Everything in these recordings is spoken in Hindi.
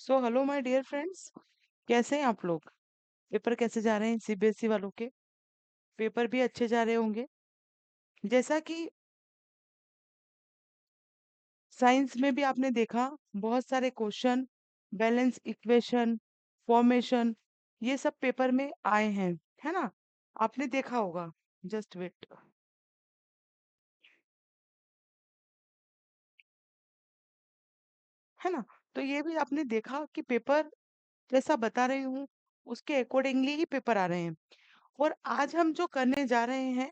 So hello my dear friends. कैसे हैं आप लोग? पेपर कैसे जा रहे हैं सीबीएसई वालों के? पेपर भी अच्छे जा रहे होंगे। जैसा कि साइंस में भी आपने देखा, बहुत सारे क्वेश्चन, बैलेंस इक्वेशन, फॉर्मेशन, ये सब पेपर में आए हैं, है ना? आपने देखा होगा। जस्ट वेट, है ना? तो ये भी आपने देखा कि पेपर जैसा बता रही हूँ, उसके अकॉर्डिंगली ही पेपर आ रहे हैं। और आज हम जो करने जा रहे हैं,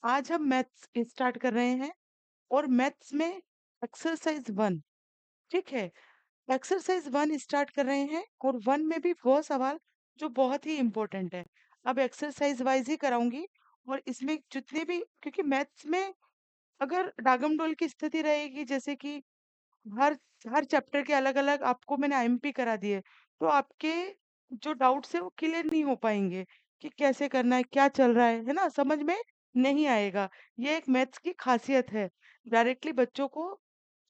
आज हम मैथ्स स्टार्ट कर रहे हैं। और मैथ्स में एक्सरसाइज 1, ठीक है? एक्सरसाइज 1 स्टार्ट कर रहे हैं और 1 में भी वो सवाल जो बहुत ही इम्पोर्टेंट है। अब एक्सरसाइज वाइज ही कराऊंगी। और इसमें जितने भी, क्योंकि मैथ्स में अगर डागमडोल की स्थिति रहेगी, जैसे कि हर हर चैप्टर के अलग-अलग आपको मैंने आईएमपी करा दिए, तो आपके जो डाउट्स है वो क्लियर नहीं हो पाएँगे कि कैसे करना है, क्या चल रहा है ना? समझ में नहीं आएगा। ये एक मैथ्स की खासियत है। डायरेक्टली बच्चों को,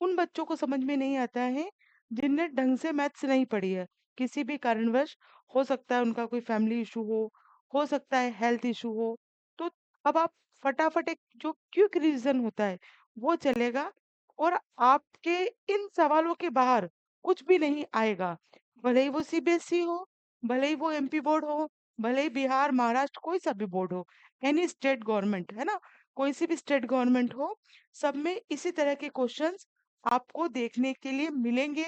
उन बच्चों को समझ में नहीं आता है जिनने ढंग से मैथ्स नहीं पढ़ी है। किसी भी कारणवश हो सकता है उनका कोई फैमिली इश्यू हो सकता है हेल्थ इश्यू हो। तो अब आप फटाफट एक जो क्विक रिवीजन होता है, वो चलेगा। और आपके इन सवालों के बाहर कुछ भी नहीं आएगा। भले ही वो सीबीएसई हो, भले ही वो एमपी बोर्ड हो, भले ही बिहार, महाराष्ट्र, कोई सा भी बोर्ड हो, एनी स्टेट गवर्नमेंट, है ना? कोई सी भी स्टेट गवर्नमेंट हो, सब में इसी तरह के क्वेश्चंस आपको देखने के लिए मिलेंगे।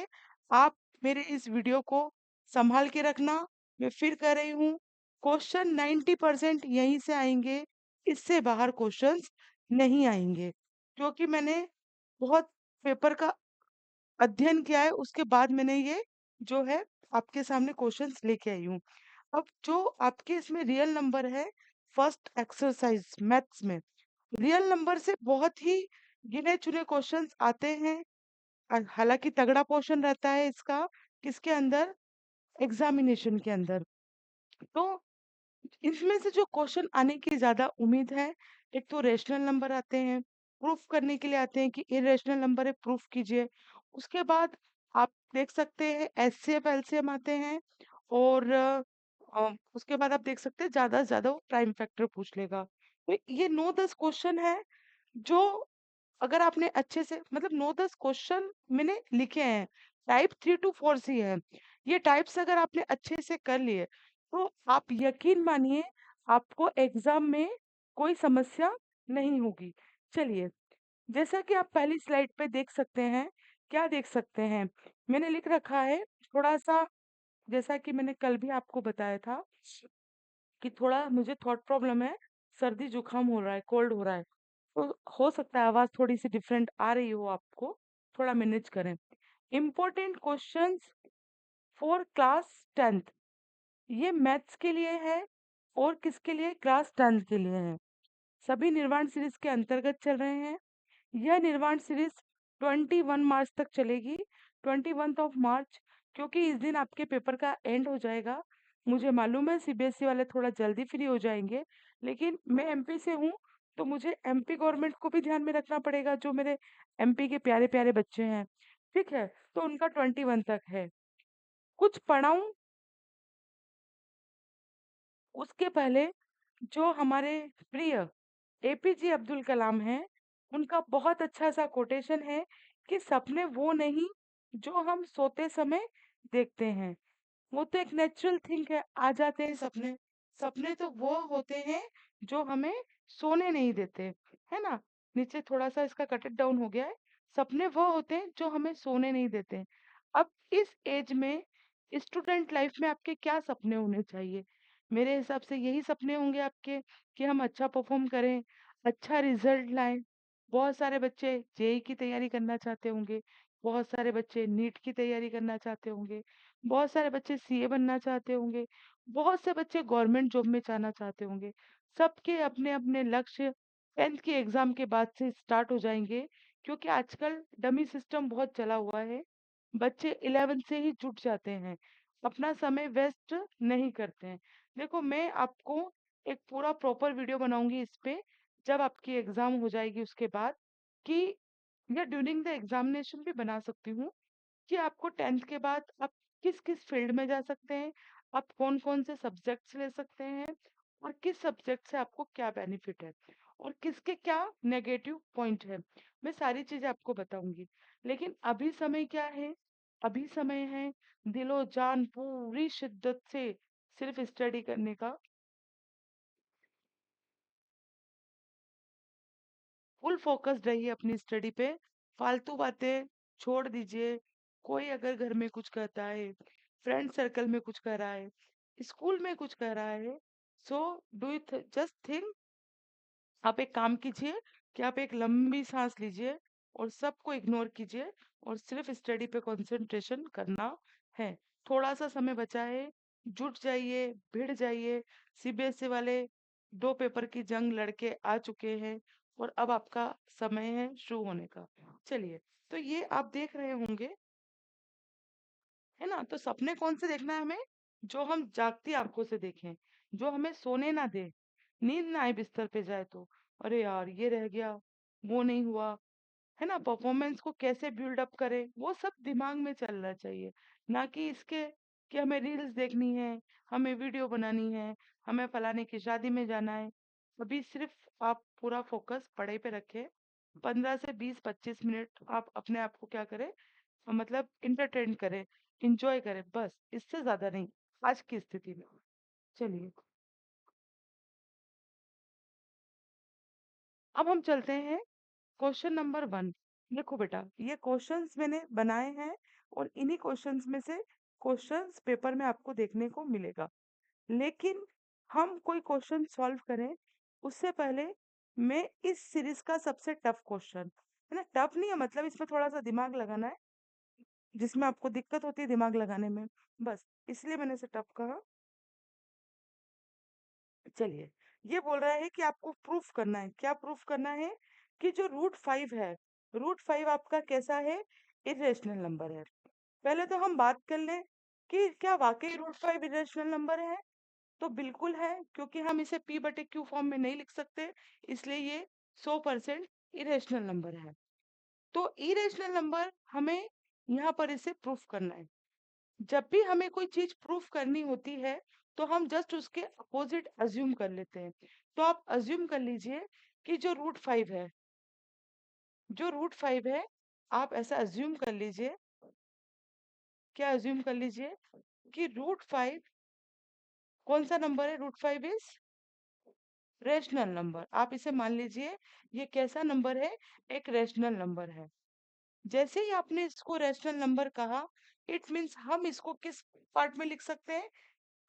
आप मेरे इस वीडियो को संभाल के रखना। मैं फिर कह रही हूँ, क्वेश्चन 90% यहीं से आएंगे, इससे बाहर क्वेश्चंस नहीं आएंगे। क्योंकि मैंने बहुत पेपर का अध्ययन किया है, उसके बाद मैंने ये जो है आपके सामने क्वेश्चंस लेके आई हूँ। अब जो आपके इसमें रियल नंबर है, फर्स्ट एक्सरसाइज मैथ्स में, रियल नंबर से बहुत ही गिने-चुने क्वेश्चंस आते हैं। हालाँकि तगड़ा पोर्शन रहता है इसका, किसके अंदर? एग्ज़ामिनेशन के अंदर। तो इसमें से जो क्वेश्चन आने की ज़्यादा उम्मीद है, एक तो रेशनल नंबर आते हैं, प्रूफ करने के लिए आते हैं कि इरेशनल नंबर है, प्रूफ कीजिए। उसके बाद आप देख सकते हैं एचसीएफ, एलसीएम आते हैं। और उसके बाद आप देख सकते हैं ज़्यादा से ज़्यादा वो प्राइम फैक्टर पूछ लेगा। तो ये 9-10 क्वेश्चन है जो अगर आपने अच्छे से, मतलब 9-10 क्वेश्चन मैंने लिखे हैं, टाइप 3 टू 4 सी है। ये टाइप्स अगर आपने अच्छे से कर लिए, तो आप यकीन मानिए आपको एग्ज़ाम में कोई समस्या नहीं होगी। चलिए, जैसा कि आप पहली स्लाइड पे देख सकते हैं, क्या देख सकते हैं? मैंने लिख रखा है थोड़ा-सा, जैसा कि मैंने कल भी आपको बताया था कि थोड़ा मुझे थ्रोट प्रॉब्लम है, सर्दी जुकाम हो रहा है, कोल्ड हो रहा है। तो हो सकता है आवाज़ थोड़ी-सी डिफरेंट आ रही हो आपको, थोड़ा मैनेज करें। Important questions for class 10th, ये मैथ्स के लिए है और किसके लिए? क्लास 10th के लिए है। सभी निर्वाण सीरीज के अंतर्गत चल रहे हैं। यह निर्वाण सीरीज 21 मार्च तक चलेगी, 21 मार्च, क्योंकि इस दिन आपके पेपर का एंड हो जाएगा। मुझे मालूम है सीबीएसई वाले थोड़ा जल्दी फ्री हो जाएंगे, लेकिन मैं एमपी से हूँ, तो मुझे एमपी गवर्नमेंट को भी ध्यान में रखना पड़ेगा, जो मेरे एमपी के प्यारे प्यारे बच्चे हैं। ठीक है, तो उनका 21 तक है। कुछ पढ़ाऊं उसके पहले, जो हमारे प्रिय एपीजे अब्दुल कलाम हैं, उनका बहुत अच्छा सा कोटेशन है कि सपने वो नहीं जो हम सोते समय देखते हैं। वो तो एक नेचुरल थिंग है, आ जाते हैं सपने। सपने तो वो होते हैं जो हमें सोने नहीं देते, है ना? नीचे थोड़ा सा इसका कटेड डाउन हो गया है। सपने वो होते हैं जो हमें सोने नहीं देते। अब इस एज में, स्टूडेंट लाइफ में आपके क्या सपने होने चाहिए? मेरे हिसाब से यही सपने होंगे आपके कि हम अच्छा परफॉर्म करें, अच्छा रिजल्ट लाएं। बहुत सारे बच्चे जेई की तैयारी करना चाहते होंगे, बहुत सारे बच्चे नीट की तैयारी करना चाहते होंगे, बहुत सारे बच्चे सीए बनना चाहते होंगे, बहुत से बच्चे गवर्नमेंट जॉब में जाना चाहते होंगे। सबके अपने-अपने लक्ष्य 10th के एग्जाम के बाद से स्टार्ट हो जाएंगे, क्योंकि आजकल डमी सिस्टम बहुत चला हुआ है। बच्चे 11 से ही जुट जाते हैं, अपना समय वेस्ट नहीं करते हैं। देखो, मैं आपको एक पूरा प्रॉपर वीडियो बनाऊंगी इस पे, जब आपकी एग्जाम हो जाएगी उसके बाद, कि या ड्यूरिंग द एग्जामिनेशन भी बना सकती हूँ, कि आपको 10th के बाद आप किस किस फील्ड में जा सकते हैं, आप कौन कौन से सब्जेक्ट्स ले सकते हैं, और किस सब्जेक्ट से आपको क्या बेनिफिट है, और किसके क्या नेगेटिव पॉइंट है। मैं सारी चीजें आपको बताऊंगी। लेकिन अभी समय क्या है, अभी समय है दिलो जान पूरी शिद्दत से सिर्फ स्टडी करने का। फुल फोकस्ड रहिए अपनी स्टडी पे। फालतू बातें छोड़ दीजिए। कोई अगर घर में कुछ कहता है, फ्रेंड सर्कल में कुछ कह रहा है, स्कूल में कुछ कह रहा है, so do it, just think. आप एक काम कीजिए कि आप एक लंबी सांस लीजिए और सबको इग्नोर कीजिए और सिर्फ स्टडी पे कंसंट्रेशन करना है। थोड़ा सा समय बचा है, जुट जाइए, भिड़ जाइए। सीबीएसई वाले 2 पेपर की जंग लड़के आ चुके हैं और अब आपका समय है शुरू होने का। चलिए, तो ये आप देख रहे होंगे, है ना? तो सपने कौन से देखना है हमें? जो हम जागती आंखों से देखें, जो हमें सोने ना दे, नींद ना आए बिस्तर पे जाए तो, अरे यार ये रह गया, वो नहीं हुआ, है ना? परफॉर्मेंस को कैसे बिल्ड अप करें, वो सब दिमाग में चलना चाहिए। ना कि इसके कि हमें रील्स देखनी है, हमें वीडियो बनानी है, हमें फलाने की शादी में जाना है। अभी सिर्फ आप पूरा फोकस पढ़ाई पे रखें। 15 से 20 25 मिनट आप अपने आप को क्या करें, मतलब इंटरटेन करें, इंजॉय करें, बस इससे ज्यादा नहीं आज की स्थिति में। चलिए, अब हम चलते हैं क्वेश्चन नंबर 1। देखो बेटा, ये क्वेश्चंस मैंने बनाए हैं और इन्हीं क्वेश्चंस में से क्वेश्चंस पेपर में आपको देखने को मिलेगा। लेकिन हम कोई क्वेश्चन सॉल्व करें उससे पहले मैं इस सीरीज का सबसे टफ क्वेश्चन, है ना, टफ नहीं है मतलब इसमें थोड़ा सा दिमाग लगाना है, जिसमें आपको दिक्कत होती है दिमाग लगाने में, बस इसलिए मैंने इसे टफ कहा। चलिए, ये बोल रहा है कि आपको प्रूफ करना है, क्या प्रूफ करना है, कि जो रूट 5 है, रूट 5 आपका कैसा है, इरेशनल नंबर है। पहले तो हम बात कर लें कि क्या वाकई रूट 5 इरेशनल नंबर है। तो बिल्कुल है, क्योंकि हम इसे p/q फॉर्म में नहीं लिख सकते, इसलिए ये 100% इरेशनल नंबर है। तो इरेशनल नंबर हमें यहाँ पर इसे प्रूफ करना है। जब भी हमें कोई चीज प्रूफ करनी होती है तो हम जस्ट उसके अपोजिट अज्यूम कर लेते हैं। तो आप अज्यूम कर लीजिए कि जो रूट 5 है, आप ऐसा अज्यूम कर लीजिए, क्या अज्यूम कर लीजिए कि रूट 5 कौन सा नंबर है, रूट 5 इज रेशनल नंबर। आप इसे मान लीजिए ये कैसा नंबर है, एक रेशनल नंबर है। जैसे ही आपने इसको रेशनल नंबर कहा, इट मीन्स हम इसको किस पार्ट में लिख सकते हैं,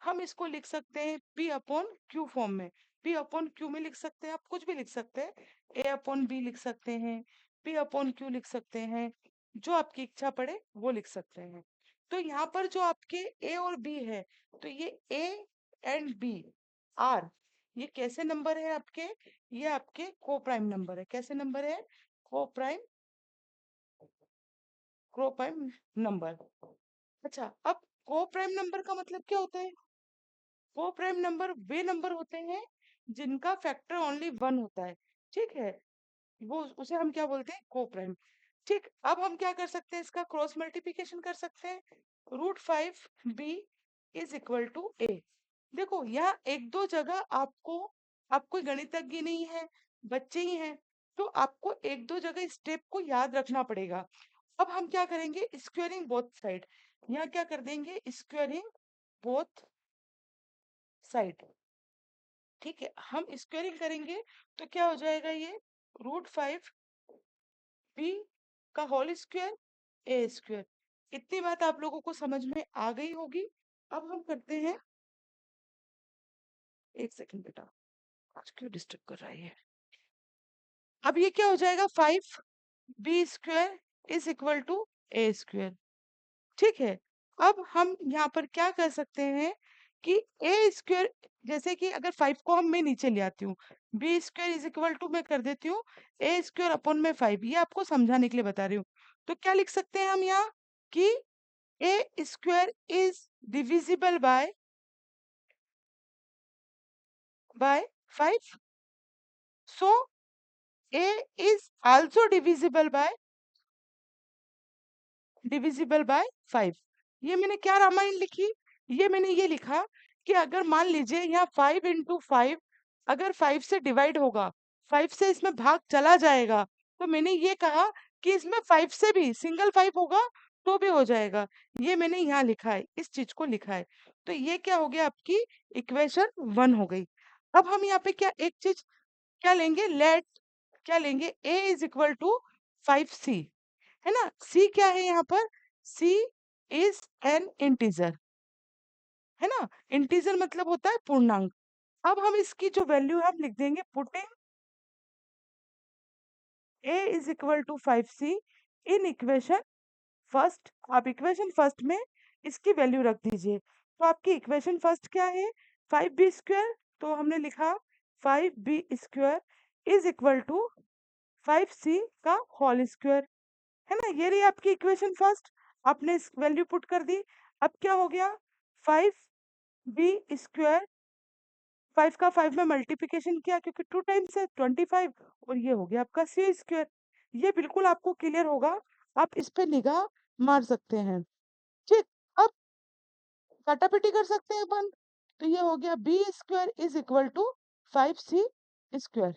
हम इसको लिख सकते हैं p/q फॉर्म में। p/q में लिख सकते हैं, आप कुछ भी लिख सकते हैं, a/b लिख सकते हैं, p/q लिख सकते हैं, जो आपकी इच्छा पड़े वो लिख सकते हैं। तो यहाँ पर जो आपके a और b है, तो ये a एंड b आर, ये कैसे नंबर है आपके, ये आपके को प्राइम नंबर है। कैसे नंबर है, को प्राइम, को प्राइम नंबर। अच्छा, अब को प्राइम नंबर का मतलब क्या होता है, को प्राइम नंबर वे नंबर होते हैं जिनका फैक्टर ओनली 1 होता है। ठीक है, वो उसे हम क्या बोलते हैं, को प्राइम। ठीक, अब हम क्या कर सकते हैं, इसका क्रॉस मल्टीप्लिकेशन कर सकते हैं। Root 5 b = a। देखो यहाँ एक दो जगह आपको, आप कोई गणितज्ञ नहीं है, बच्चे ही हैं, तो आपको एक दो जगह स्टेप को याद रखना पड़ेगा। अब हम क्या करेंगे, स्क्वेयरिंग बोथ साइड, यहाँ क्या कर देंगे, स्क्वेयरिंग बोथ साइड। ठीक है, हम स्क्वेयरिंग करेंगे तो क्या हो जाएगा, ये रूट 5 b का होल स्क्वायर a स्क्वायर। इतनी बात आप लोगों को समझ में आ गई होगी। अब हम करते हैं, एक सेकंड बेटा, आज क्यों डिस्टर्ब कर रहा है ये। अब ये क्या हो जाएगा, 5b² is equal to a square. ठीक है, अब हम यहाँ पर क्या कर सकते हैं कि a स्क्वायर, जैसे कि अगर 5 को हम मैं नीचे ले आती हूँ, b² इज इक्वल टू मैं कर देती हूँ a² / 5, ये आपको समझाने के लिए बता रही हूँ। तो क्या लिख सकते हैं हम यहाँ कि a² is divisible by 5, so a is also divisible by 5। ये मैंने क्या रामायण लिखी, ये मैंने ये लिखा कि अगर मान लीजिए यहाँ 5 × 5 अगर 5 से डिवाइड होगा, 5 से इसमें भाग चला जाएगा, तो मैंने ये कहा कि इसमें 5 से भी सिंगल 5 होगा तो भी हो जाएगा। ये मैंने यहाँ लिखा है, इस चीज को लिखा है। तो ये क्या हो गया, आपकी इक्वेशन 1 हो गई। अब हम यहाँ पे क्या एक चीज क्या लेंगे, लेट क्या लेंगे, a is equal to 5c, है ना। c क्या है यहाँ पर, c इज एन इंटीजर, है ना। इंटीजर मतलब होता है पूर्णांक। अब हम इसकी जो वैल्यू है हम लिख देंगे, putting a is equal to 5c in equation first. आप इक्वेशन फर्स्ट में इसकी वैल्यू रख दीजिए। तो आपकी इक्वेशन फर्स्ट क्या है, 5b²। तो हमने लिखा 5b² is equal to 5c का होल स्क्वायर, है ना। ये रही आपकी इक्वेशन फर्स्ट, आपने इस वैल्यू पुट कर दी। अब क्या हो गया, 5b², 5 का 5 में मल्टीप्लिकेशन किया क्योंकि 2 टाइम्स है 25, और ये हो गया आपका c²। ये बिल्कुल आपको क्लियर होगा, आप इस पे निगाह मार सकते हैं। ठीक, अब काटापीटी कर सकते हैं अपन। तो ये हो गया b² is equal to 5c²।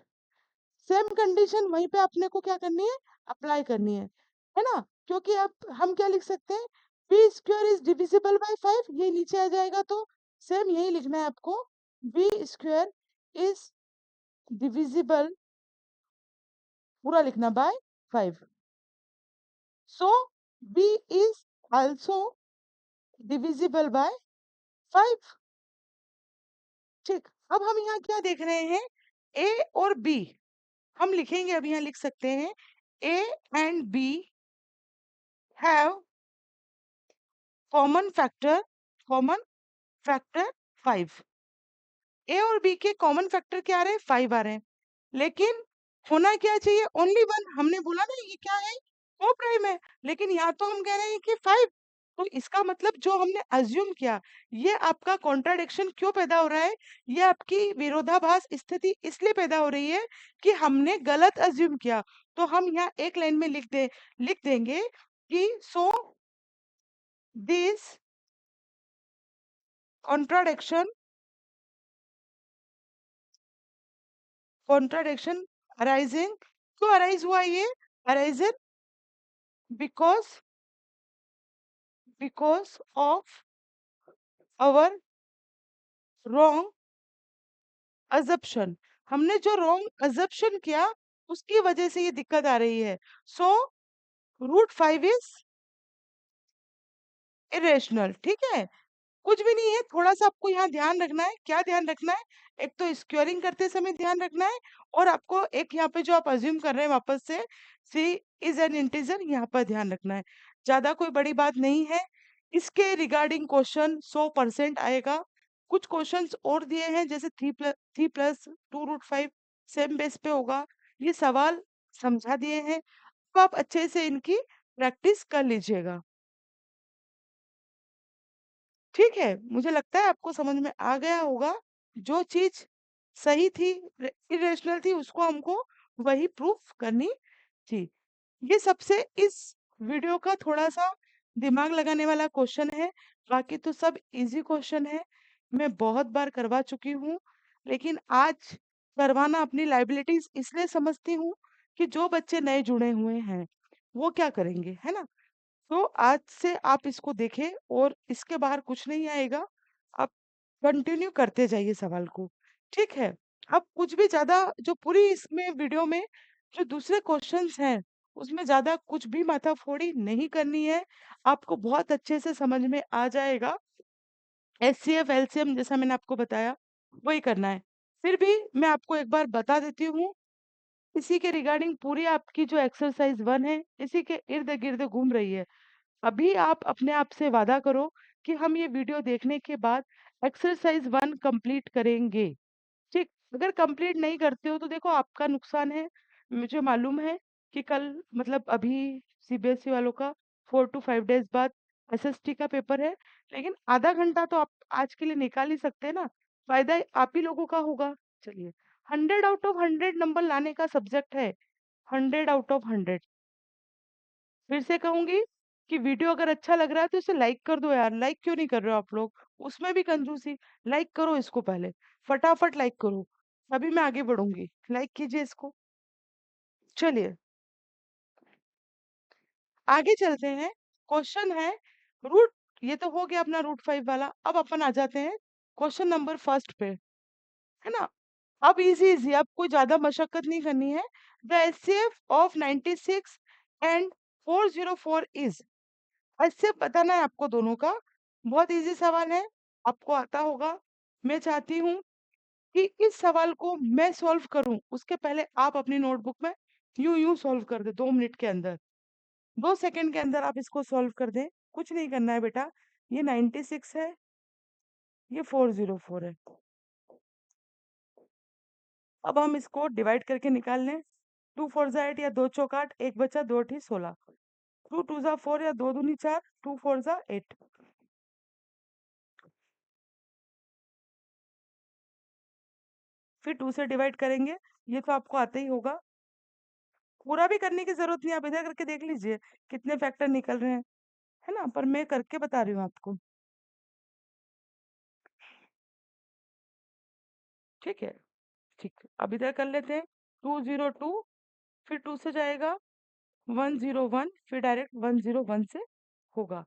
Same condition वहीं पे आपने को क्या करनी है, अप्लाई करनी है ना। क्योंकि अब हम क्या लिख सकते हैं, b² इज डिविजिबल बाय 5, ये नीचे आ जाएगा। तो सेम यही लिखना है आपको, b² इज डिविजिबल, पूरा लिखना, by 5। So b is also divisible by 5। ठीक, अब हम यहाँ क्या देख रहे हैं, a और b हम लिखेंगे, अब यहाँ लिख सकते हैं a and b have common factor, common factor 5। ए और बी के कॉमन फैक्टर क्या आ रहे हैं, 5 आ रहे हैं। लेकिन होना क्या चाहिए, ओनली वन। हमने बोला ना ये क्या है, को प्राइम है। लेकिन यहाँ तो हम कह रहे हैं कि 5। तो इसका मतलब जो हमने अज्यूम किया, ये आपका कॉन्ट्राडिक्शन क्यों पैदा हो रहा है, ये आपकी विरोधाभास स्थिति इसलिए पैदा हो रही है कि हमने गलत अज्यूम किया। तो हम यहाँ एक लाइन में लिख देंगे कि so this contradiction contradiction arising, क्यों अराइज हुआ, ये arisen because of our wrong assumption. हमने जो रॉन्ग अजप्शन किया उसकी वजह से ये दिक्कत आ रही है। सो √5 इज इरेशनल, ठीक है। कुछ भी नहीं है, थोड़ा सा आपको यहाँ ध्यान रखना है। क्या ध्यान रखना है, एक तो स्क्वेयरिंग करते समय ध्यान रखना है, और आपको एक यहाँ पे जो आप अज्यूम कर रहे हैं वापस से, सी इज एन इंटीजर, यहाँ पर ध्यान रखना है। ज्यादा कोई बड़ी बात नहीं है। इसके रिगार्डिंग क्वेश्चन 100% आएगा। कुछ क्वेश्चंस और दिए हैं, जैसे 3 + 2√5 सेम बेस पे होगा, ये सवाल समझा दिए हैं। तो आप अच्छे से इनकी प्रैक्टिस कर लीजिएगा। ठीक है, मुझे लगता है आपको समझ में आ गया होगा। जो चीज सही थी, इरेशनल थी, उसको हमको वही प्रूफ करनी थी। ये सबसे इस वीडियो का थोड़ा सा दिमाग लगाने वाला क्वेश्चन है। बाकी तो सब इजी क्वेश्चन है, मैं बहुत बार करवा चुकी हूँ। लेकिन आज करवाना अपनी लाइबिलिटीज इसलिए समझती हूँ कि जो बच्चे नए जुड़े हुए हैं वो क्या करेंगे, है ना। तो आज से आप इसको देखें और इसके बाहर कुछ नहीं आएगा। आप कंटिन्यू करते जाइए सवाल को, ठीक है। अब कुछ भी ज्यादा जो पूरी इसमें वीडियो में जो दूसरे क्वेश्चंस हैं उसमें ज्यादा कुछ भी माथाफोड़ी नहीं करनी है। आपको बहुत अच्छे से समझ में आ जाएगा। HCF LCM जैसा मैंने आपको बताया वही करना है। फिर भी मैं आपको एक बार बता देती हूँ, इसी के रिगार्डिंग पूरी आपकी जो एक्सरसाइज 1 है इसी के इर्द गिर्द घूम रही है। अभी आप अपने आप से वादा करो कि हम ये वीडियो देखने के बाद एक्सरसाइज 1 कंप्लीट करेंगे। ठीक, अगर कंप्लीट नहीं करते हो तो देखो आपका नुकसान है। मुझे मालूम है कि कल मतलब अभी CBSE वालों का 4 to 5 डेज बाद SST का पेपर है। लेकिन आधा घंटा तो आप आज के लिए निकाल ही सकते हैं ना, फायदा आप ही लोगों का होगा। चलिए, 100 आउट ऑफ 100 नंबर लाने का सब्जेक्ट है, 100 आउट ऑफ 100। फिर से कहूंगी, कि वीडियो अगर अच्छा लग रहा है तो इसे लाइक कर दो यार। लाइक क्यों नहीं कर रहे हो आप लोग? उसमें भी कंजूसी। लाइक करो इसको पहले, फटाफट लाइक करो, तभी मैं आगे बढ़ूंगी। लाइक कीजिए इसको। चलिए आगे चलते हैं। क्वेश्चन है रूट, ये तो हो गया अपना रूट 5 वाला। अब अपन आ जाते हैं क्वेश्चन नंबर फर्स्ट पे, है ना। अब इजी इजी, अब कोई ज्यादा मशक्कत नहीं करनी है। The HCF of 96 and 404 is, HCF बताना है आपको दोनों का। बहुत इजी सवाल है, आपको आता होगा। मैं चाहती हूँ कि इस सवाल को मैं सॉल्व करूं, उसके पहले आप अपनी नोटबुक में यूं यूं सॉल्व कर दे 2 मिनट के अंदर। 2 सेकंड के अंदर आप इसको सॉल्व कर दें। कुछ नहीं करना है बेटा। ये 96 है, ये 404 है। अब हम इसको डिवाइड करके निकाल लें। 2 4 जा 8 या 2 चौक 8, एक बचा 2 8 16। 2 2 जा 4 या 2 दूनी 4, 2 4 जा 8। फिर 2 से डिवाइड करेंगे, ये तो आपको आता ही होगा। पूरा भी करने की जरूरत नहीं, आप इधर करके देख लीजिए कितने फैक्टर निकल रहे हैं, है ना। पर मैं करके बता रही हूँ आपको। ठीक है, ठीक है। अब इधर कर लेते हैं। 2 0 2, फिर 2 से जाएगा 1 0 1, फिर डायरेक्ट 1 0 1 से होगा।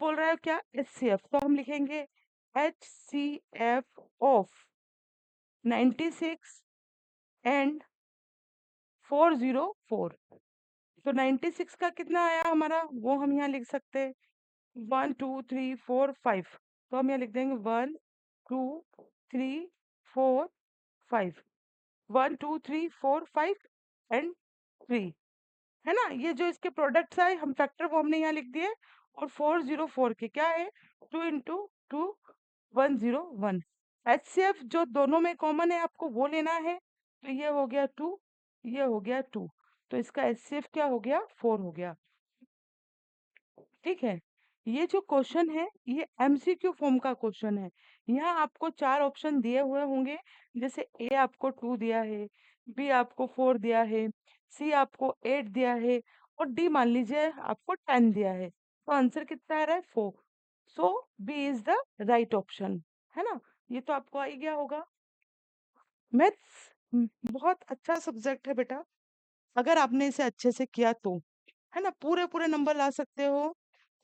बोल रहा है क्या? एचसीएफ, तो हम लिखेंगे एचसीएफ ऑफ 96 एंड 404। तो 96 का कितना आया हमारा, वो हम यहाँ लिख सकते हैं 1 2 3 4 5। तो हम यहाँ लिख देंगे 1 2 3 4 5। 1 2 3 4 5 एंड 3, है ना। ये जो इसके प्रोडक्ट्स आए हम फैक्टर वो हमने यहाँ लिख दिए। और 404 के क्या है, 2 × 2 1 0 1। एचसीएफ जो दोनों में कॉमन है आपको वो लेना है। तो ये हो गया 2, ये हो गया 2। तो इसका एचसीएफ क्या हो गया, 4 हो गया। ठीक है। ये जो क्वेश्चन है ये एमसीक्यू फॉर्म का क्वेश्चन है। यहाँ आपको 4 ऑप्शन दिए हुए होंगे। जैसे ए आपको 2 दिया है, बी आपको 4 दिया है, सी आपको 8 दिया है, और डी मान लीजिए आपको 10 दिया है। तो आंसर कितना आ रहा है, 4। So B is the right option, है ना। ये तो आपको आ ही गया होगा। मैथ्स बहुत अच्छा सब्जेक्ट है बेटा, अगर आपने इसे अच्छे से किया तो, है ना, पूरे पूरे नंबर ला सकते हो।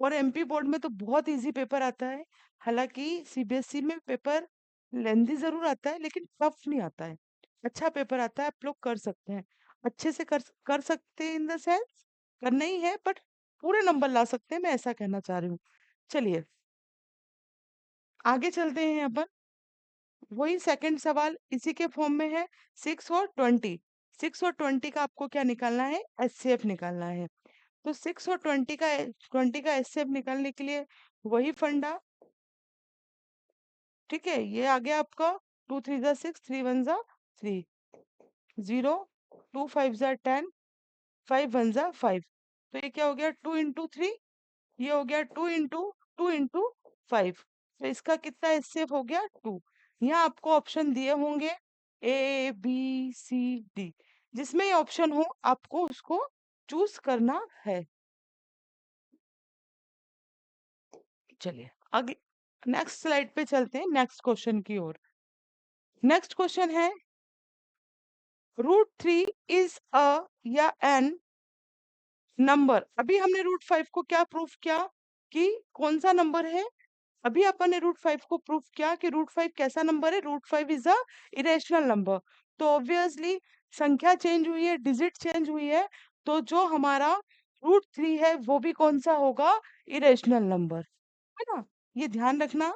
और एमपी बोर्ड में तो बहुत इजी पेपर आता है। हालांकि सीबीएसई में पेपर लेंदी जरूर आता है लेकिन टफ नहीं आता है। अच्छा पेपर आता है, आप लोग कर सकते हैं। अच्छे से कर सकते हैं इन द सेंस, करना ही है बट पूरे नंबर ला सकते हैं, मैं ऐसा कहना चाह रही हूँ। चलिए आगे चलते हैं अपन। वही सेकंड सवाल इसी के फॉर्म में है। 6 और 20, 6 और 20 का आपको क्या निकालना है, एचसीएफ निकालना है। तो 6 और 20 का एचसीएफ निकालने के लिए वही फंडा। ठीक है, ये आ गया आपका। 2 3 जा 6, 3 1 जा 3, 0, 2 5 जा 10, 5 1 जा 5। तो ये क्या हो गया, 2 × 3, ये हो गया 2 × 2 × 5। तो इसका कितना एचसीएफ हो गया, 2। यहाँ आपको ऑप्शन दिए होंगे A B C D, जिसमें ये ऑप्शन हो आपको उसको चूज करना है। चलिए आगे नेक्स्ट स्लाइड पे चलते हैं, नेक्स्ट क्वेश्चन की ओर। नेक्स्ट क्वेश्चन है √3 इज अ या एन नंबर। अभी हमने √5 को क्या प्रूफ किया कि कौन सा नंबर है। अभी अपन ने √5 को प्रूफ किया कि √5 कैसा नंबर है, √5 इज अ इरेशनल नंबर। तो ऑब्वियसली संख्या चेंज हुई है, डिजिट चेंज हुई है, तो जो हमारा √3 है वो भी कौन सा होगा, इरेशनल नंबर, है ना। ये ध्यान रखना,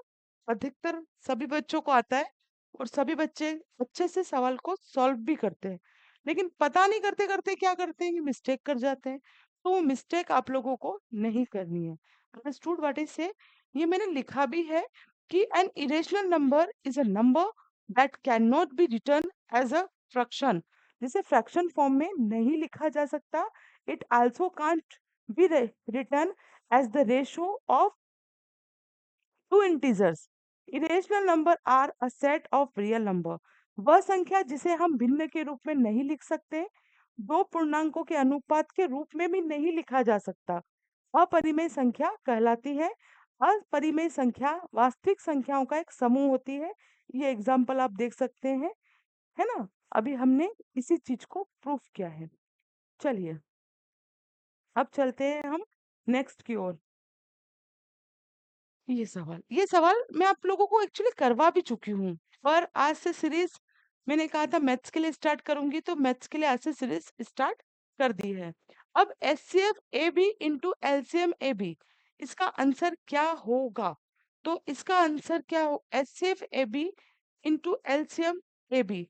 अधिकतर सभी बच्चों को आता है और सभी बच्चे अच्छे से सवाल को सॉल्व भी करते हैं, लेकिन पता नहीं करते करते क्या करते हैं कि मिस्टेक कर जाते हैं। तो वो मिस्टेक आप लोगों को नहीं करनी है। अंडरस्टूड व्हाट इज से। ये मैंने लिखा भी है कि an irrational number is a number that can not be written as a fraction. जिसे फ्रैक्शन फॉर्म में नहीं लिखा जा सकता। It also can't be written as the ratio of two integers. Irrational number are a set of real number. वह संख्या जिसे हम भिन्न के रूप में नहीं लिख सकते, दो पूर्णांकों के अनुपात के रूप में भी नहीं लिखा जा सकता। अपरिमेय संख्या कहलाती है। अपरिमेय संख्या वास्तविक संख्याओं का एक समूह होती है। ये एग्जाम्पल आप देख सकते हैं, है ना। अभी हमने इसी चीज को प्रूफ किया है। चलिए अब चलते हैं हम नेक्स्ट की ओर। ये सवाल मैं आप लोगों को एक्चुअली करवा भी चुकी हूँ, पर आज से सीरीज मैंने कहा था मैथ्स के लिए स्टार्ट करूंगी, तो मैथ्स के लिए आज से सीरीज स्टार्ट कर दी है। अब H C F A B into LCM A B, इसका आंसर क्या होगा? तो इसका आंसर क्या हो, H C F A B into LCM A B,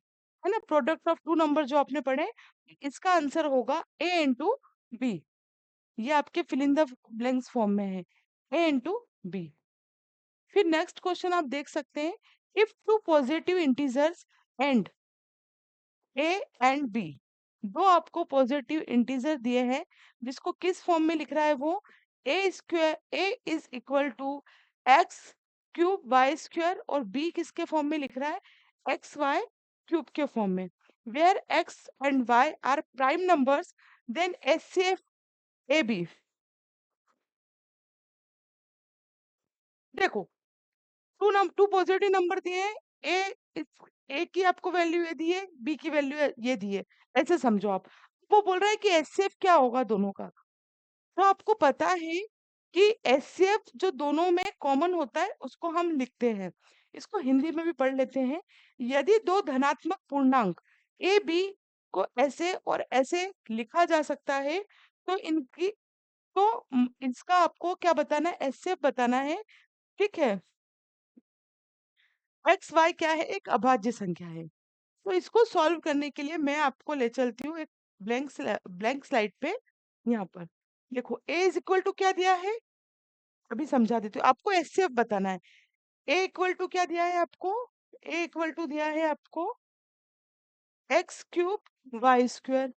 है ना, प्रोडक्ट ऑफ टू नंबर जो आपने पढ़े, इसका आंसर होगा ए इंटू बी। ये आपके fill in the blanks form में है, ए इंटू बी। फिर नेक्स्ट क्वेश्चन आप देख सकते हैं, if two positive integers and A and B, दो आपको पॉजिटिव इंटीजर दिए हैं, जिसको किस फॉर्म में लिख रहा है वो, A square A is equal to x cube y square, और बी किसके फॉर्म में लिख रहा है, एक्स वाई क्यूब के फॉर्म में, where x and y are prime numbers, then H C F A B. देखो, टू पॉजिटिव नंबर दिए हैं, ए ए की आपको वैल्यू ये दी है, बी की वैल्यू ये दी है, ऐसे समझो आप। वो बोल रहा है कि एचसीएफ क्या होगा दोनों का। तो आपको पता है कि एचसीएफ जो दोनों में कॉमन होता है उसको हम लिखते हैं, इसको हिंदी में भी पढ़ लेते हैं। यदि दो धनात्मक पूर्णांक ए बी को ऐसे और ऐसे लिखा जा सकता है, तो इनकी तो इसका आपको क्या बताना है, एचसीएफ बताना है। ठीक है, एक्स वाई क्या है, एक अभाज्य संख्या है। तो इसको सॉल्व करने के लिए मैं आपको ले चलती हूँ एक ब्लैंक स्लाइड पे। यहाँ पर देखो, ए इज इक्वल टू क्या दिया है, अभी समझा देती हूँ आपको, एचसीएफ बताना है। ए इक्वल टू क्या दिया है आपको, ए इक्वल टू दिया है आपको एक्स क्यूब वाई स्क्वायर,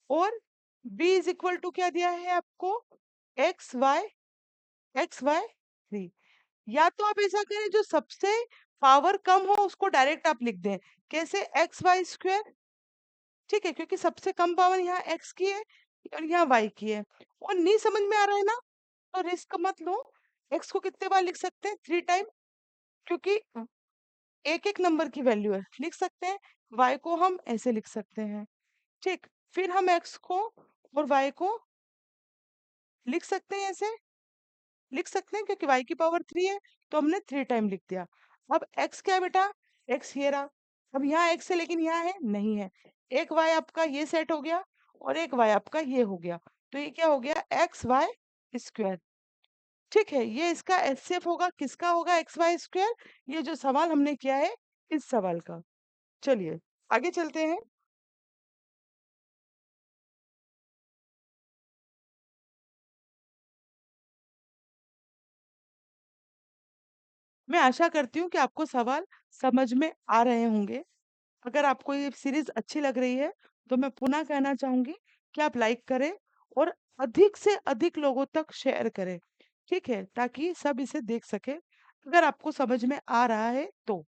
और बी इज इक्वल टू क्या दिया है आपको, एक्स वाई 3। या तो आप ऐसा करें, जो सबसे पावर कम हो उसको डायरेक्ट आप लिख दें, कैसे, एक्स वाई स्क्वायर। ठीक है, क्योंकि सबसे कम पावर यहाँ एक्स की है और यहाँ वाई की है, और नहीं समझ में आ रहा है ना, तो रिस्क मत लो। एक्स को कितने बार लिख सकते हैं, 3 टाइम, क्योंकि एक एक नंबर की वैल्यू है, लिख सकते हैं। वाई को हम ऐसे लिख सकते हैं। ठीक, फिर हम एक्स को और वाई को लिख सकते हैं, ऐसे लिख सकते हैं, क्योंकि वाई की पावर 3 है, तो हमने 3 टाइम लिख दिया। अब एक्स क्या है बेटा, एक्स ये रहा। अब यहाँ एक्स है लेकिन यहाँ है नहीं है, एक वाई आपका ये सेट हो गया और एक वाई आपका ये हो गया, तो ये क्या हो गया, एक्स वाई स्क्वायर। ठीक है, ये इसका एचसीएफ होगा, किसका होगा, एक्स वाई स्क्वायर। ये जो सवाल हमने किया है, इस सवाल का। चलिए आगे चलते हैं। मैं आशा करती हूँ कि आपको सवाल समझ में आ रहे होंगे। अगर आपको ये सीरीज अच्छी लग रही है, तो मैं पुनः कहना चाहूंगी कि आप लाइक करें और अधिक से अधिक लोगों तक शेयर करें। ठीक है, ताकि सब इसे देख सके, अगर आपको समझ में आ रहा है तो।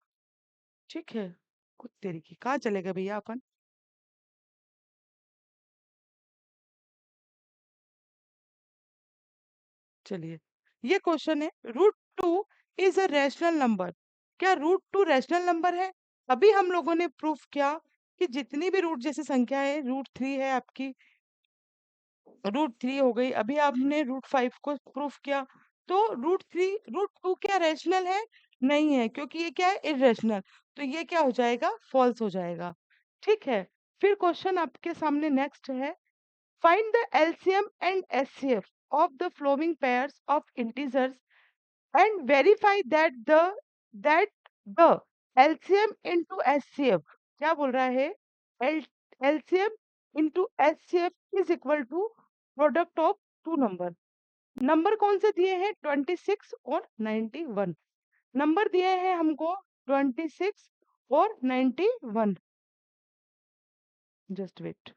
ठीक है, कुछ देरी की कहाँ चले गए भैया अपन। चलिए, ये क्वेश्चन है, √2 इज अ रैशनल नंबर। क्या √2 रैशनल नंबर है? अभी हम लोगों ने प्रूफ किया कि जितनी भी रूट जैसी संख्या है, √3 है आपकी, √3 हो गई, अभी आपने √5 को प्रूफ किया। तो √2 क्या रैशनल है? नहीं है, क्योंकि ये क्या है, इरेशनल। तो ये क्या हो जाएगा, फॉल्स हो जाएगा। ठीक है, फिर क्वेश्चन आपके सामने नेक्स्ट है, find the LCM and HCF of the following pairs of integers and verify that the LCM into HCF, क्या बोल रहा है, L, LCM into HCF is equal to product of two number. Number कौन से दिए हैं, 26 और 91। नंबर दिए हैं हमको 26 और 91। जस्ट वेट,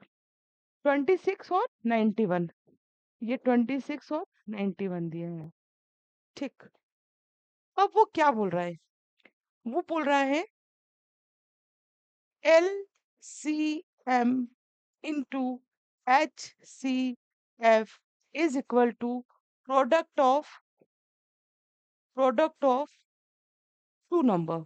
26 और 91, ये 26 और 91 दिए हैं। ठीक, अब वो क्या बोल रहा है, वो बोल रहा है LCM into HCF is equal to product of two number.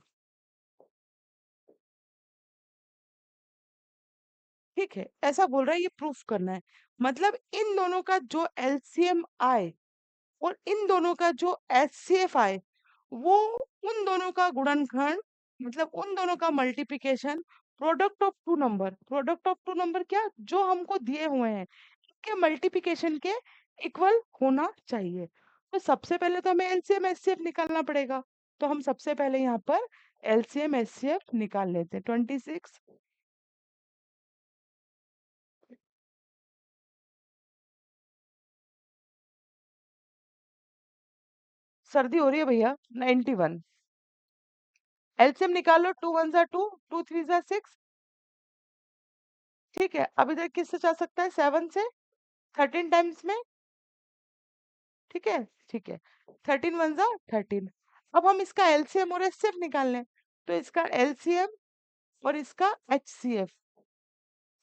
ठीक है, ऐसा बोल रहा है, ये प्रूफ करना है। मतलब इन दोनों का जो एलसीएम आए और इन दोनों का जो एचसीएफ आए, वो उन दोनों का गुणनखंड, मतलब उन दोनों का multiplication product of two number क्या जो हमको दिए हुए हैं के मल्टीप्लिकेशन के इक्वल होना चाहिए। तो सबसे पहले तो हमें एलसीएम एचसीएफ निकालना पड़ेगा। तो हम सबसे पहले यहाँ पर एलसीएम एचसीएफ निकाल लेते हैं। 26। सर्दी हो रही है भैया। 91। एलसीएम निकालो। टू वन जा टू, टू थ्री जा सिक्स। ठीक है, अब इधर किससे जा सकता है? 7 से। 13 टाइम्स में। ठीक है। ठीक है। 13 वन जा 13। अब हम इसका एलसीएम और एचसीएफ निकाल लें। तो इसका एलसीएम और इसका एचसीएफ।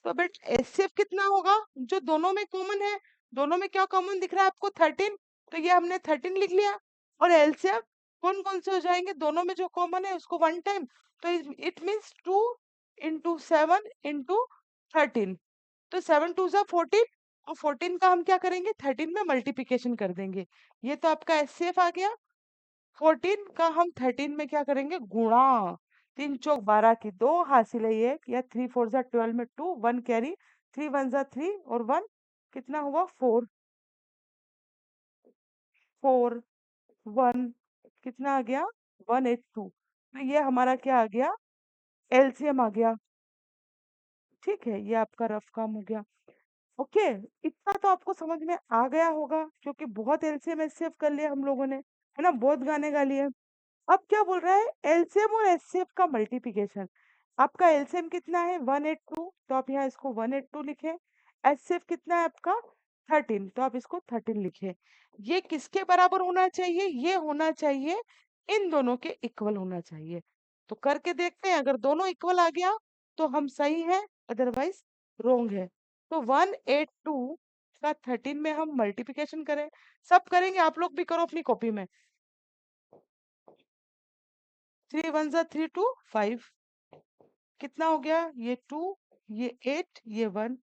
तो बेट एचसीएफ कितना होगा जो दोनों में कॉमन है? दोनों में क्या कॉमन दिख रहा है आपको? 13। तो ये हमने 13 लिख लिया। और एलसीएफ कौन कौन से हो जाएंगे दोनों में जो कॉमन है उसको 1 टाइम। तो इट मीन्स 2 into 7 into 13। तो 7 2 जा 14। और 14 का हम क्या करेंगे? 13 में मल्टीप्लिकेशन कर देंगे। ये तो आपका एचसीएफ आ गया। 14 का हम 13 में क्या करेंगे? गुणा। 3 चौक 12 की 2 हासिल है एक, या 3 4 जा 12 में 2, 1 कैरी। 3 1 जा 3 और 1 कितना हुआ? 4। 4 1 कितना आ गया? 182। तो ये हमारा क्या आ गया? एलसीएम आ गया। ठीक है, ये आपका रफ काम हो गया। ओके। इतना तो आपको समझ में आ गया होगा क्योंकि बहुत एलसीएम एचसीएफ कर लिया हम लोगों ने, है ना? बहुत गाने गा लिए। अब क्या बोल रहा है? एलसीएम और एचसीएफ का मल्टीप्लिकेशन। आपका एलसीएम कितना है? 182। तो आप यहाँ इसको 182 लिखे। एचसीएफ कितना है आपका? 13। तो आप इसको 13 लिखे। ये किसके बराबर होना चाहिए? ये होना चाहिए इन दोनों के इक्वल होना चाहिए। तो करके देखते हैं, अगर दोनों इक्वल आ गया तो हम सही है, अदरवाइज रोंग है। तो 182 का 13 में हम मल्टीप्लिकेशन करें। सब करेंगे, आप लोग भी करो अपनी कॉपी में। 3 1 जा 3 2 5। कितना हो गया? ये 2, ये 8, ये 1।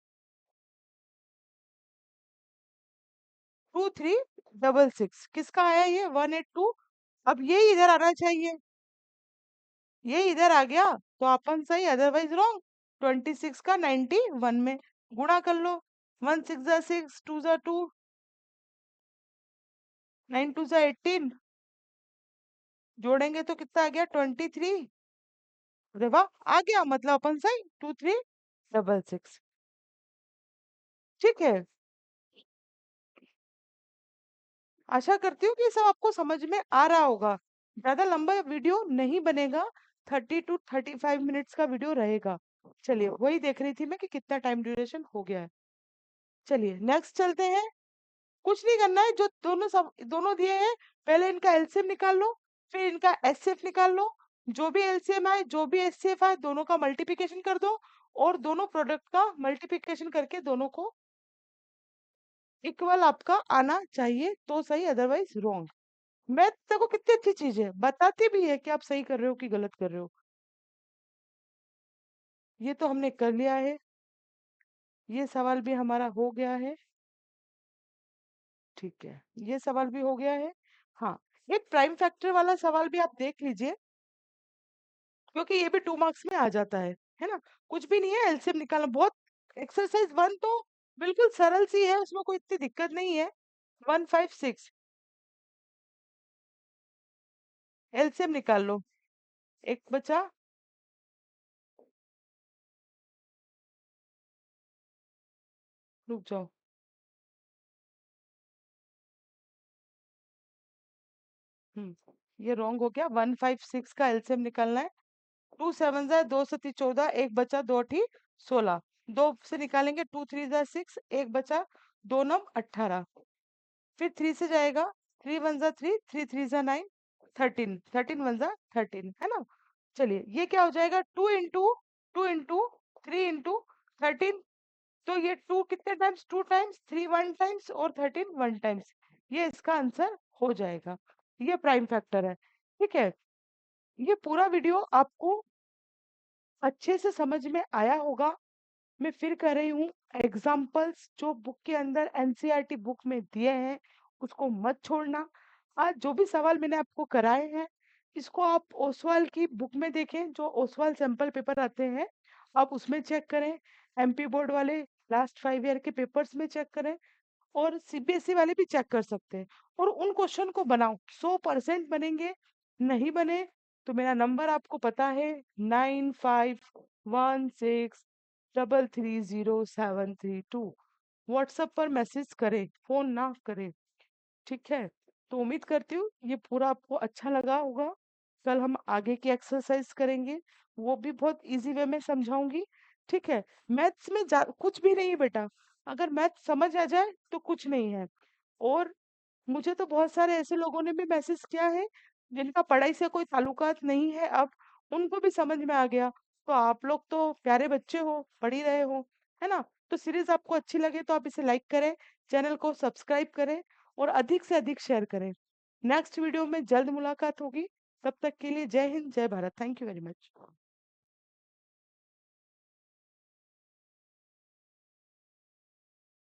2366 किसका आया? ये 182। अब ये इधर आना चाहिए। ये इधर आ गया तो अपन सही, अदरवाइज रॉन्ग। 26 का 91 में गुणा कर लो। 1 6 जा 6, 2 जा 2, 9 2 जा 18। जोड़ेंगे तो कितना आ गया? 23। अरे वाह, आ गया। मतलब अपन सही 2366। ठीक है। आशा करती हूँ कि ये सब आपको समझ में आ रहा होगा। ज्यादा लंबा वीडियो नहीं बनेगा। 30 to 35 मिनट्स का वीडियो रहेगा। चलिए, वही देख रही थी मैं कि कितना टाइम ड्यूरेशन हो गया है। चलिए नेक्स्ट चलते हैं। कुछ नहीं करना है, जो दोनों दिए हैं, पहले इनका एलसीएम निकाल लो, फिर इनका एचसीएफ निकाल लो। जो भी एलसीएम आए, जो भी एचसीएफ आए, दोनों का मल्टीप्लिकेशन कर दो। और दोनों प्रोडक्ट का मल्टीप्लिकेशन करके दोनों को इक्वल आपका आना चाहिए तो सही, अदरवाइज रॉन्ग। मैथ देखो कितनी अच्छी चीज है, बताती भी है कि आप सही कर रहे हो कि गलत कर रहे हो। ये तो हमने कर लिया है। ये सवाल भी हमारा हो गया है। ठीक है, ये सवाल भी हो गया है। हाँ, एक प्राइम फैक्टर वाला सवाल भी आप देख लीजिए, क्योंकि ये भी 2 मार्क्स में आ जाता है ना? कुछ भी नहीं है, एलसीएम निकालना बहुत। एक्सरसाइज 1 तो बिल्कुल सरल सी है, उसमें कोई इतनी दिक्कत नहीं है। 156 एलसीएम निकाल लो। एक बचा। रुक जाओ। ये रॉन्ग हो गया। 156 का एलसीएम निकालना है। 2 7 जा 2 7 14, एक बचा, 2 8 16। 2 से निकालेंगे, 2 3 जा 6, एक बचा, 2 9 18। फिर 3 से जाएगा। 3 1 जा 3, 3 3 जा 9, 13। 13 1 जा 13, है ना? चलिए, ये क्या हो जाएगा? 2 into 3 into 13। तो ये 2 कितने टाइम्स, 2 टाइम्स, 3 1 टाइम्स और 13 1 टाइम्स, ये इसका आंसर हो जाएगा। ये प्राइम फैक्टर है, ठीक है। ये पूरा वीडियो आपको अच्छे से समझ में आया होगा। मैं फिर कह रही हूँ, एग्जाम्पल्स जो बुक के अंदर एनसीईआरटी बुक में दिए हैं उसको मत छोड़ना। आज जो भी सवाल मैंने आपको कराए हैं, इसको आप ओसवाल की बुक में देखें, जो ओसवाल सैंपल पेपर आते हैं आप उसमें चेक करें। एमपी बोर्ड वाले लास्ट 5 ईयर के पेपर्स में चेक करें, और सीबीएसई वाले भी चेक कर सकते हैं। और उन क्वेश्चन को बनाओ, 100% बनेंगे। नहीं बने तो मेरा नंबर आपको पता है, 9516330732। व्हाट्सएप पर मैसेज करें, फोन ना करें, ठीक है। तो उम्मीद करती हूँ ये पूरा आपको अच्छा लगा होगा। कल हम आगे की एक्सरसाइज करेंगे, वो भी बहुत इजी वे में समझाऊंगी, ठीक है। मैथ्स में कुछ भी नहीं है बेटा, अगर मैथ समझ आ जाए तो कुछ नहीं है। और मुझे तो बहुत सारे ऐसे लोगों ने भी मैसेज किया है जिनका पढ़ाई से कोई ताल्लुकात नहीं है, अब उनको भी समझ में आ गया। तो आप लोग तो प्यारे बच्चे हो, पढ़ ही रहे हो, है ना। तो सीरीज आपको अच्छी लगे तो आप इसे लाइक करें, चैनल को सब्सक्राइब करें और अधिक से अधिक शेयर करें। नेक्स्ट वीडियो में जल्द मुलाकात होगी। तब तक के लिए जय हिंद, जय Bharat. Thank you very much.